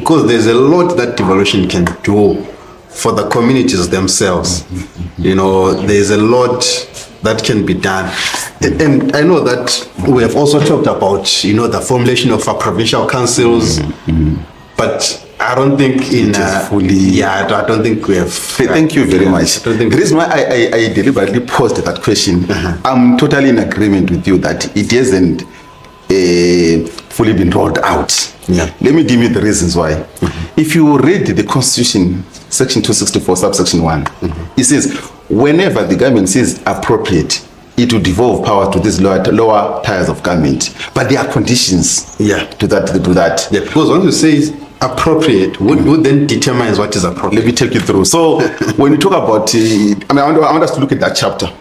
because there's a lot that devolution can do for the communities themselves. You know, there's a lot that can be done. And I know that we have also talked about, you know, the formulation of provincial councils, but I don't think I don't think we have. Thank you very much. The reason why I deliberately posed that question, I'm totally in agreement with you that it hasn't fully been rolled out. Yeah. Let me give you the reasons why. If you read the Constitution, Section 264, subsection 1, it says, whenever the government says appropriate, it will devolve power to these lower tiers of government. But there are conditions to that. Yeah, because once you say appropriate, what then determines what is appropriate? Let me take you through. So when you talk about, I want us to look at that chapter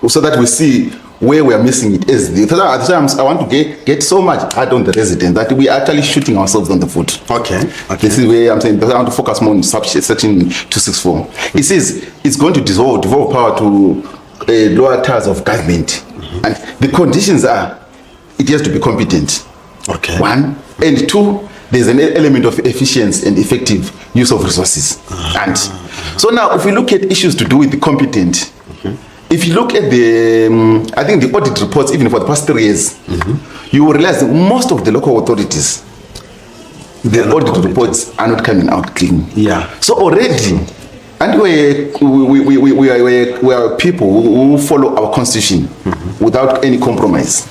so that we see where we are missing it. I want to get so much hard on the resident that we are actually shooting ourselves on the foot. Okay. This is where I'm saying I want to focus more on section 264. It says it's going to devolve power to lower tiers of government, and the conditions are it has to be competent. Okay. 1 and 2. There's an element of efficiency and effective use of resources. And so now, if we look at issues to do with the competent, if you look at the, I think the audit reports, even for the past 3 years, you will realize that most of the local authorities, the audit reports are not coming out clean. Yeah. So already, and we are people who follow our constitution without any compromise.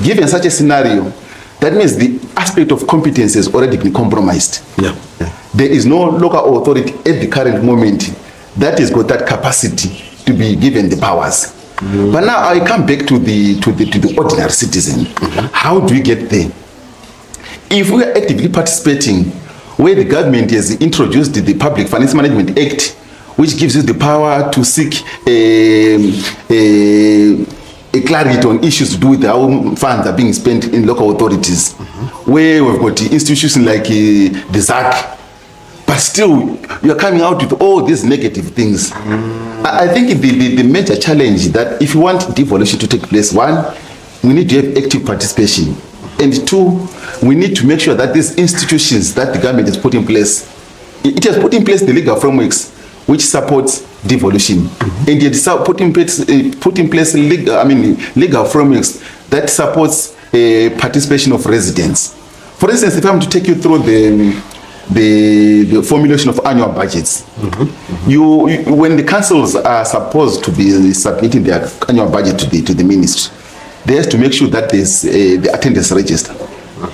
Given such a scenario, that means the aspect of competence has already been compromised. Yeah. There is no local authority at the current moment that has got that capacity to be given the powers. But now I come back to the ordinary citizen. How do we get there? If we are actively participating, where the government has introduced the Public Finance Management Act, which gives you the power to seek a clarity on issues to do with how funds are being spent in local authorities, where we've got institutions like the ZAC, but still you're coming out with all these negative things. I think the major challenge that if you want devolution to take place, 1, we need to have active participation, and 2, we need to make sure that these institutions that the government has put in place, it has put in place the legal frameworks which supports devolution, and it put in place legal frameworks that supports participation of residents. For instance, if I'm to take you through the formulation of annual budgets, when the councils are supposed to be submitting their annual budget to the ministry, they have to make sure that there's the attendance register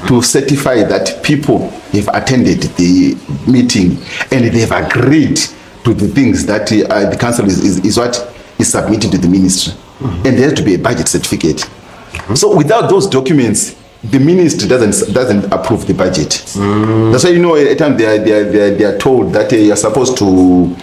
to certify that people have attended the meeting and they have agreed to the things that the council is what is submitted to the ministry, and there has to be a budget certificate. So without those documents, the ministry doesn't approve the budget. That's why, you know, at times they are told that you're supposed to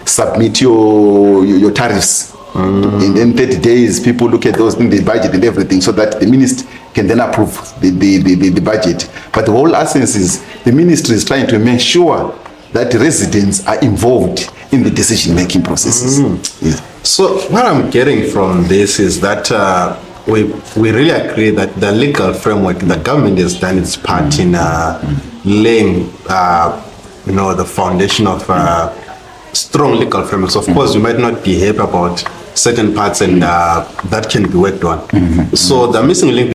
submit your tariffs, and then 30 days people look at those in the budget and everything, so that the ministry can then approve the budget. But the whole essence is the ministry is trying to make sure that residents are involved in the decision-making processes. Yeah. So what I'm getting from this is that we really agree that the legal framework, the government has done its part in laying, the foundation of strong legal frameworks. Of course, we might not be happy about certain parts, and that can be worked on. So the missing link